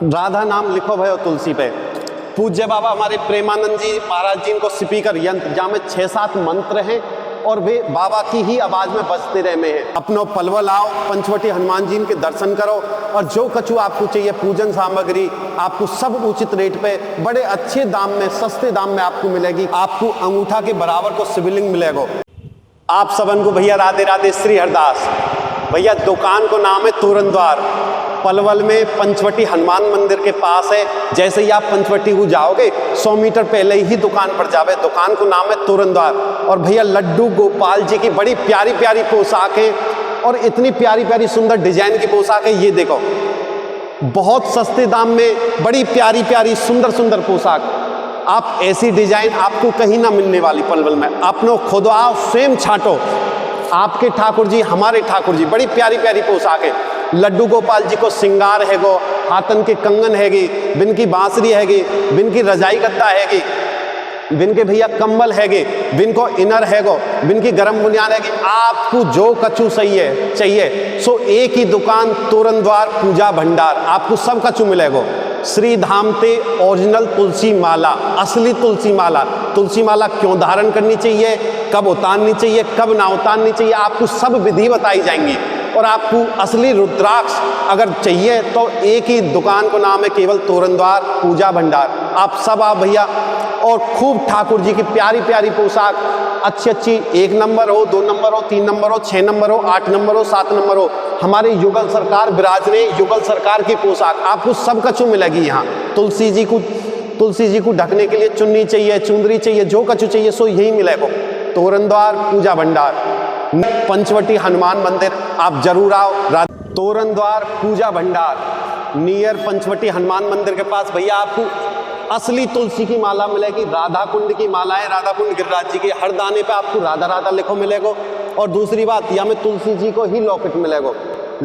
राधा नाम लिखो भयो तुलसी पे। पूज्य बाबा हमारे प्रेमानंद जी महाराज जी इनको स्पीकर यंत्र जहाँ में 6-7 मंत्र हैं और वे बाबा की ही आवाज में बजते रहे में हैं। अपनो पलवल आओ, पंचवटी हनुमान जी के दर्शन करो और जो कछु आपको चाहिए पूजन सामग्री आपको सब उचित रेट पे बड़े अच्छे दाम में सस्ते दाम में आपको मिलेगी। आपको अंगूठा के बराबर को शिवलिंग मिलेगा। आप सबन को भैया राधे राधे, श्री हरदास। भैया दुकान को नाम है तोरण द्वार, पलवल में पंचवटी हनुमान मंदिर के पास है। जैसे ही आप पंचवटी को जाओगे 100 मीटर पहले ही दुकान पर जावे। दुकान को नाम है तोरण द्वार। और भैया लड्डू गोपाल जी की बड़ी प्यारी प्यारी पोशाक है और इतनी प्यारी प्यारी सुंदर डिजाइन की पोशाक है। ये देखो बहुत सस्ते दाम में बड़ी प्यारी प्यारी सुंदर सुंदर पोशाक। आप ऐसी डिजाइन आपको कहीं ना मिलने वाली पलवल में। अपनो खुद आओ, स्वयं छांटो। आपके ठाकुर जी हमारे ठाकुर जी, बड़ी प्यारी प्यारी पोशाक है। लड्डू गोपाल जी को सिंगार हैगो, हाथन के कंगन हैगी, बिन की बांसुरी हैगी, बिन की रजाई गद्दा हैगी, बिन के भैया कंबल हैगे, बिन को इनर हैगो, बिन की गरम बुनियाद हैगी। आपको जो कछु सही है चाहिए सो एक ही दुकान तोरण द्वार पूजा भंडार, आपको सब कछु मिलेगा। श्री धाम ते ओरिजिनल तुलसी माला, असली तुलसी माला। तुलसी माला क्यों धारण करनी चाहिए, कब उतारनी चाहिए, कब ना उतारनी चाहिए, आपको सब विधि बताई जाएंगी। और आपको असली रुद्राक्ष अगर चाहिए तो एक ही दुकान को नाम है केवल तोरण द्वार पूजा भंडार। आप सब आप भैया और खूब ठाकुर जी की प्यारी प्यारी पोशाक अच्छी अच्छी 1 नंबर हो, 2 नंबर हो, 3 नंबर हो, 6 नंबर हो, 8 नंबर हो, 7 नंबर हो। हमारे युगल सरकार विराज रहे, युगल सरकार की पोशाक आपको सब कछु मिलेगी यहाँ। तुलसी जी को ढकने के लिए चुन्नी चाहिए, चुंदरी चाहिए, जो कछु चाहिए सो यही मिलेगा। तोरण द्वार पूजा भंडार, पंचवटी हनुमान मंदिर, आप जरूर आओ। तोरण द्वार पूजा भंडार नियर पंचवटी हनुमान मंदिर के पास भैया आपको असली तुलसी की माला मिलेगी। राधा कुंड की मालाएं, राधा कुंड गिरिराज जी की, हर दाने पे आपको राधा राधा लिखो मिलेगा। और दूसरी बात यहाँ में तुलसी जी को ही लॉकेट मिलेगा।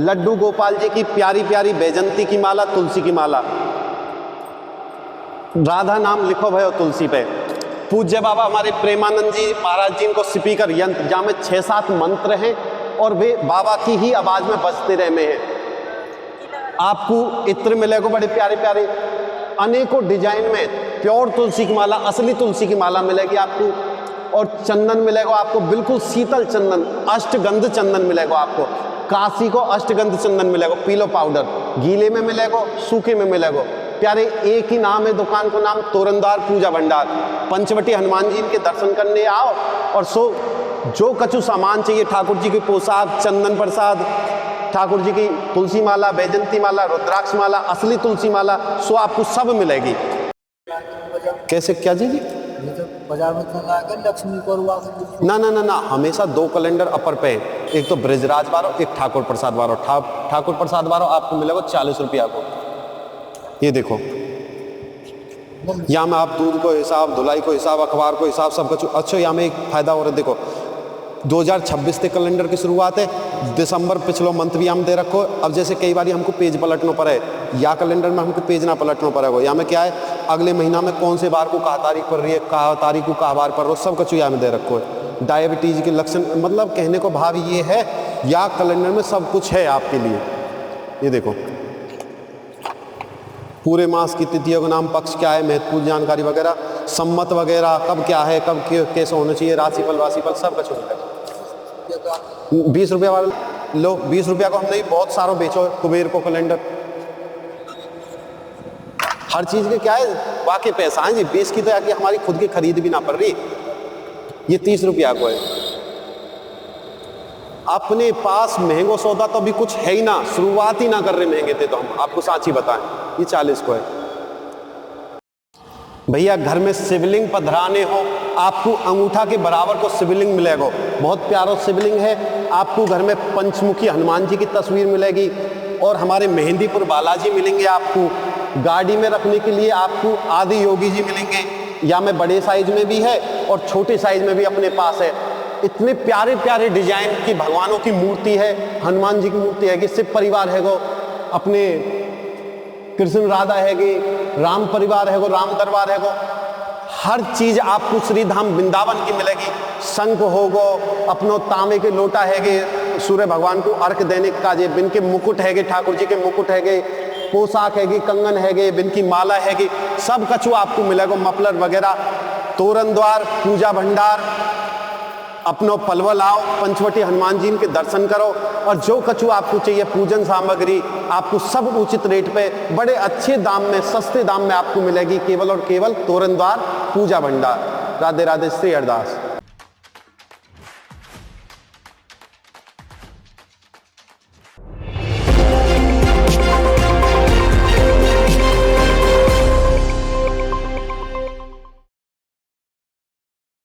लड्डू गोपाल जी की प्यारी प्यारी बैजंती की माला, तुलसी की माला। राधा नाम लिखो भयो तुलसी पे। पूज्य बाबा हमारे प्रेमानंद जी महाराज जी इनको स्पीकर यंत्र जहाँ में 6-7 मंत्र हैं और वे बाबा की ही आवाज में बजते रहे में हैं। आपको इत्र मिलेगा बड़े प्यारे प्यारे अनेकों डिजाइन में। प्योर तुलसी की माला, असली तुलसी की माला मिलेगी आपको। और चंदन मिलेगा आपको, बिल्कुल शीतल चंदन, अष्टगंध चंदन मिलेगा आपको। काशी को अष्टगंध चंदन मिलेगा, पीलो पाउडर, गीले में मिलेगा, सूखे में मिलेगा। प्यारे एक ही नाम है दुकान को नाम तोरण द्वार पूजा भंडार। पंचवटी हनुमान जी के दर्शन करने आओ और सो जो कछु सामान चाहिए, ठाकुर जी की पोशाक, चंदन प्रसाद, ठाकुर जी की तुलसी माला, बैजंती माला, रुद्राक्ष माला, असली तुलसी माला, सो आपको सब मिलेगी। कैसे क्या जी बाजार में तो लक्ष्मी ना ना ना ना, हमेशा 2 कैलेंडर अपर पे है। एक तो ब्रजराज बारो, एक ठाकुर प्रसाद बारो। ठाकुर प्रसाद बारो आपको मिलेगा 40 रुपया को। ये देखो यहाँ में आप दूध को हिसाब, धुलाई को हिसाब, अखबार को हिसाब, सब कुछ। अच्छा यहाँ में एक फायदा हो रहा है, देखो 2026 के कैलेंडर की शुरुआत है। दिसंबर पिछलो मंथ भी हम दे रखो। अब जैसे कई बार हमको पेज पलटना पड़े, या कैलेंडर में हमको पेज ना पलटना पड़ेगा। यहाँ में क्या है, अगले महीना में कौन से बार को कहा तारीख पड़ रही है, कहा तारीख को कहा बार पड़ रहा है, सब कुछ यहाँ में दे रखो है। डायबिटीज के लक्षण, मतलब कहने को भाव ये है या कैलेंडर में सब कुछ है आपके लिए। ये देखो पूरे मास की तिथियों का नाम, पक्ष क्या है, महत्वपूर्ण जानकारी वगैरह, सम्मत वगैरह, कब क्या है, कब कैसे होना चाहिए, राशिफल वाशिफल सब कुछ होता है। 20 रुपया वाला लो, 20 रुपया को हमने बहुत सारों बेचो कुबेर को कैलेंडर। हर चीज के क्या है वाकई पैसा है जी। 20 की तो आके हमारी खुद की खरीद भी ना पड़ रही, ये 30 रुपया को है। अपने पास महंगो सौदा तो अभी कुछ है ही ना, शुरुआत ही ना कर रहे महंगे थे तो हम आपको साची बताएं। ये 40 को है भैया। घर में शिवलिंग पधराने हो, आपको अंगूठा के बराबर को शिवलिंग मिलेगा। बहुत प्यारा शिवलिंग है। आपको घर में पंचमुखी हनुमान जी की तस्वीर मिलेगी और हमारे मेहंदीपुर बालाजी मिलेंगे। आपको गाड़ी में रखने के लिए आपको आदि योगी जी मिलेंगे, या में बड़े साइज में भी है और छोटे साइज में भी अपने पास है। इतने प्यारे प्यारे डिजाइन की भगवानों की मूर्ति है, हनुमान जी की मूर्ति है कि शिव परिवार है गो, अपने कृष्ण राधा हैगी, राम परिवार है गो, राम दरबार है गो। हर चीज आपको श्री धाम वृंदावन की मिलेगी। शंख होगो, अपनो तांबे के लोटा हैगे, सूर्य भगवान को अर्घ देने का जे, बिन के मुकुट हैगे, ठाकुर जी के मुकुट हैगे, पोशाक हैगी, कंगन हैगे, बिन की माला हैगी, सब कछु आपको मिलेगा, मफलर वगैरह। तोरण द्वार, पूजा भंडार, अपनो पलवल आओ, पंचवटी हनुमान जी के दर्शन करो, और जो कछु आपको चाहिए पूजन सामग्री आपको सब उचित रेट पे बड़े अच्छे दाम में, सस्ते दाम में आपको मिलेगी, केवल और केवल तोरण द्वार पूजा भंडार। राधे राधे, श्री हरदास।